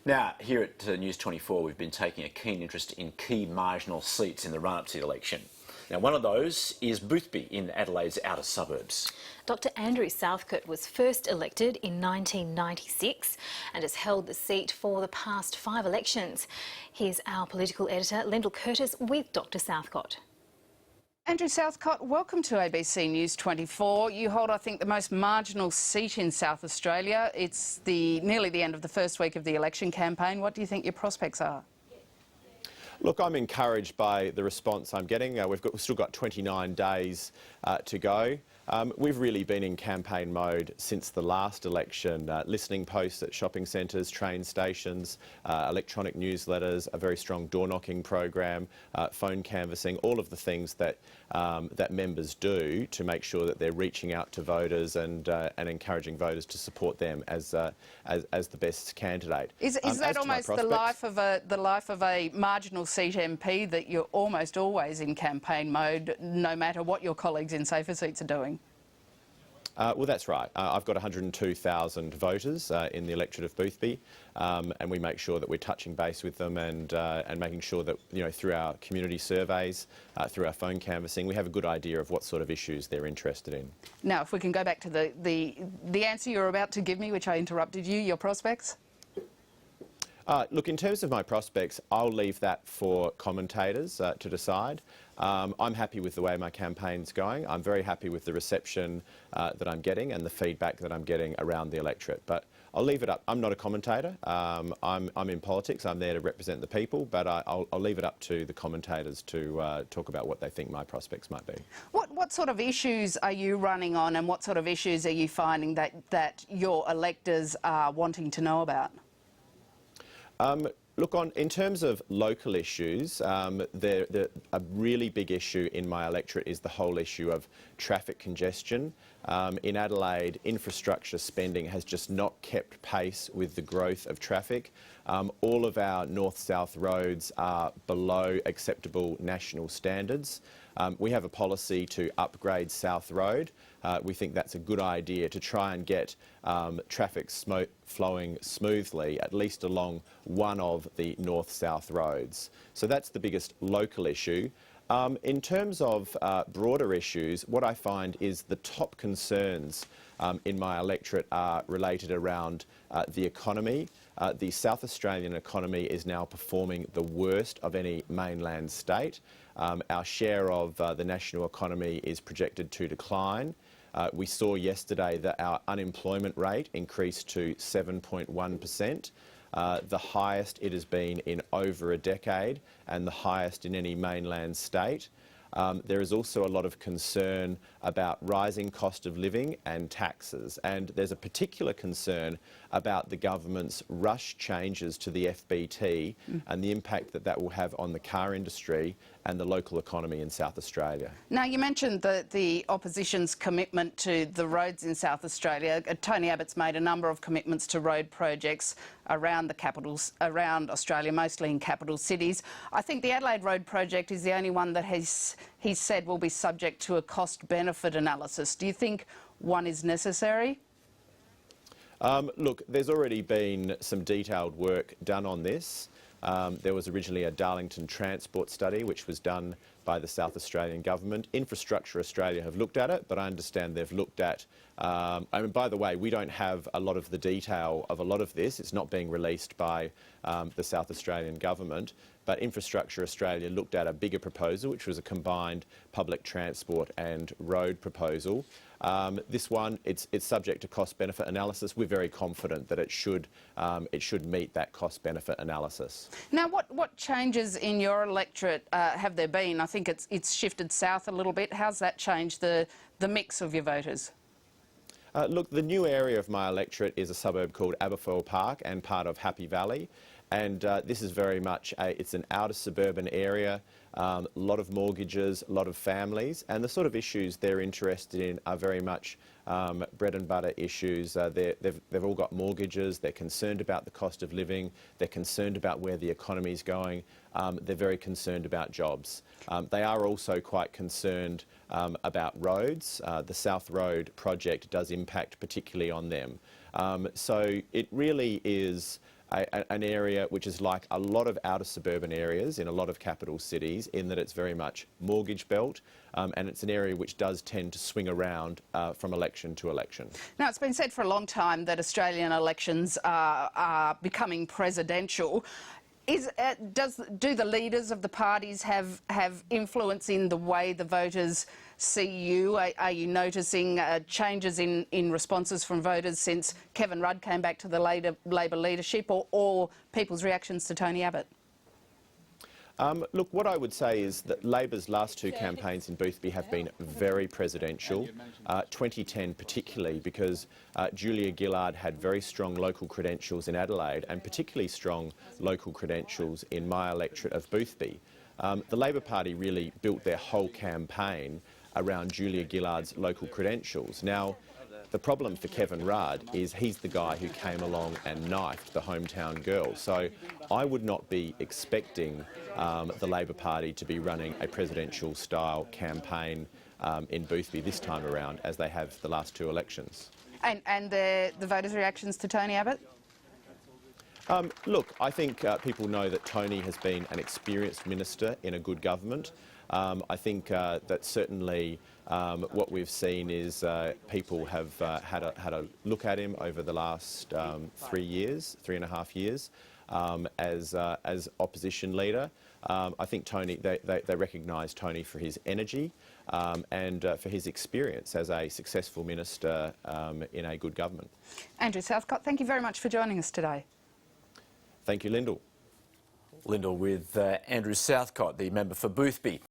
Now, here at News 24, we've been taking a keen interest in key marginal seats in the run-up to the election. Now, one of those is Boothby in Adelaide's outer suburbs. Dr Andrew Southcott was first elected in 1996 and has held the seat for the past 5 elections. Here's our political editor, Lyndal Curtis, with Dr Southcott. Andrew Southcott, welcome to ABC News 24. You hold, I think, the most marginal seat in South Australia. It's nearly the end of the first week of the election campaign. What do you think your prospects are? Look, I'm encouraged by the response I'm getting. We've still got 29 days to go. We've really been in campaign mode since the last election. Listening posts at shopping centres, train stations, electronic newsletters, a very strong door-knocking program, phone canvassing, all of the things that that members do to make sure that they're reaching out to voters and encouraging voters to support them as the best candidate. Is that almost the life of a marginal seat MP, that you're almost always in campaign mode, no matter what your colleagues in safer seats are doing? Well, that's right. I've got 102,000 voters in the electorate of Boothby, and we make sure that we're touching base with them and making sure that, you know, through our community surveys, through our phone canvassing, we have a good idea of what sort of issues they're interested in. Now, if we can go back to the answer you're about to give me, which I interrupted you, your prospects? Look, in terms of my prospects, I'll leave that for commentators to decide. I'm happy with the way my campaign's going. I'm very happy with the reception that I'm getting and the feedback that I'm getting around the electorate. But I'll leave it up. I'm not a commentator. I'm in politics. I'm there to represent the people. But I'll leave it up to the commentators to talk about what they think my prospects might be. What sort of issues are you running on, and what sort of issues are you finding that your electors are wanting to know about? Look, in terms of local issues, a really big issue in my electorate is the whole issue of traffic congestion. In Adelaide, infrastructure spending has just not kept pace with the growth of traffic. All of our north-south roads are below acceptable national standards. We have a policy to upgrade South Road. We think that's a good idea to try and get traffic flowing smoothly, at least along one of the north-south roads. So that's the biggest local issue. In terms of broader issues, what I find is the top concerns in my electorate are related around the economy. The South Australian economy is now performing the worst of any mainland state. Our share of the national economy is projected to decline. We saw yesterday that our unemployment rate increased to 7.1%, the highest it has been in over a decade and the highest in any mainland state. There is also a lot of concern about rising cost of living and taxes, and there's a particular concern about the government's rush changes to the FBT and the impact that that will have on the car industry and the local economy in South Australia. Now, you mentioned the opposition's commitment to the roads in South Australia. Tony Abbott's made a number of commitments to road projects around the capitals, around Australia, mostly in capital cities. I think the Adelaide Road project is the only one that he's said will be subject to a cost-benefit analysis. Do you think one is necessary? Look, there's already been some detailed work done on this. There was originally a Darlington transport study which was done by the South Australian Government. Infrastructure Australia have looked at it, but I understand they've looked at... by the way, we don't have a lot of the detail of a lot of this. It's not being released by the South Australian Government, but Infrastructure Australia looked at a bigger proposal, which was a combined public transport and road proposal. This one, it's subject to cost-benefit analysis. We're very confident that it should meet that cost-benefit analysis. Now, what changes in your electorate have there been? I think it's shifted south a little bit. How's that changed the mix of your voters? Look, the new area of my electorate is a suburb called Aberfoyle Park and part of Happy Valley. And this is very much it's an outer suburban area, a lot of mortgages, a lot of families, and the sort of issues they're interested in are very much bread and butter issues. They've all got mortgages, they're concerned about the cost of living, they're concerned about where the economy's going, they're very concerned about jobs. They are also quite concerned about roads. The South Road project does impact particularly on them. So it really is an area which is like a lot of outer suburban areas in a lot of capital cities, in that it's very much mortgage belt, and it's an area which does tend to swing around from election to election. Now, it's been said for a long time that Australian elections are becoming presidential. Do the leaders of the parties have influence in the way the voters see you? Are you noticing changes in responses from voters since Kevin Rudd came back to the Labor leadership, or people's reactions to Tony Abbott? Look, what I would say is that Labor's last two campaigns in Boothby have been very presidential, 2010 particularly, because Julia Gillard had very strong local credentials in Adelaide and particularly strong local credentials in my electorate of Boothby. The Labor Party really built their whole campaign around Julia Gillard's local credentials. Now, the problem for Kevin Rudd is he's the guy who came along and knifed the hometown girl. So I would not be expecting the Labor Party to be running a presidential-style campaign in Boothby this time around, as they have the last two elections. And the voters' reactions to Tony Abbott? Look, I think people know that Tony has been an experienced minister in a good government. I think that certainly what we've seen is people have had a look at him over the last 3.5 years, as opposition leader. I think Tony, they recognise Tony for his energy and for his experience as a successful minister in a good government. Andrew Southcott, thank you very much for joining us today. Thank you, Lyndal. Lyndal with Andrew Southcott, the member for Boothby.